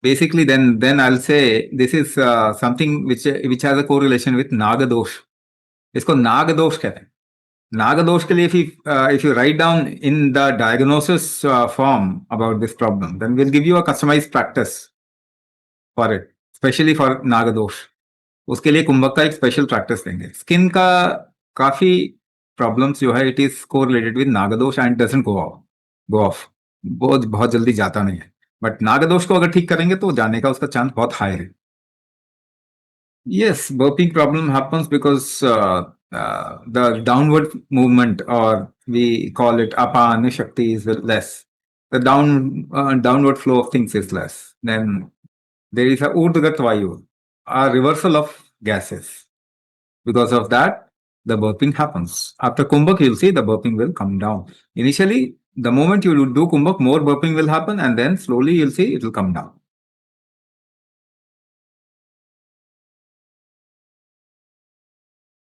basically then I'll say this is something which has a correlation with Nagadosh. इसको नागदोष कहते हैं. नागदोष के लिए if you write down in the diagnosis form about this problem, then we'll give you a customized practice for it, especially for नागदोष. उसके लिए कुंभक का एक special practice देंगे. स्किन का काफी प्रॉब्लम्स जो है इट इज कोरिलेटेड विद नागदोष एंड डजंट गो ऑफ. बहुत जल्दी जाता नहीं है. बट नागदोष को अगर ठीक करेंगे तो जाने का उसका चांस बहुत हाई है. Yes, burping problem happens because the downward movement, or we call it apana shakti, is less. The downward flow of things is less. Then there is a urdhgat vayu, a reversal of gases. Because of that, the burping happens. After Kumbhak, you'll see the burping will come down. Initially, the moment you do Kumbhak, more burping will happen, and then slowly you'll see it will come down.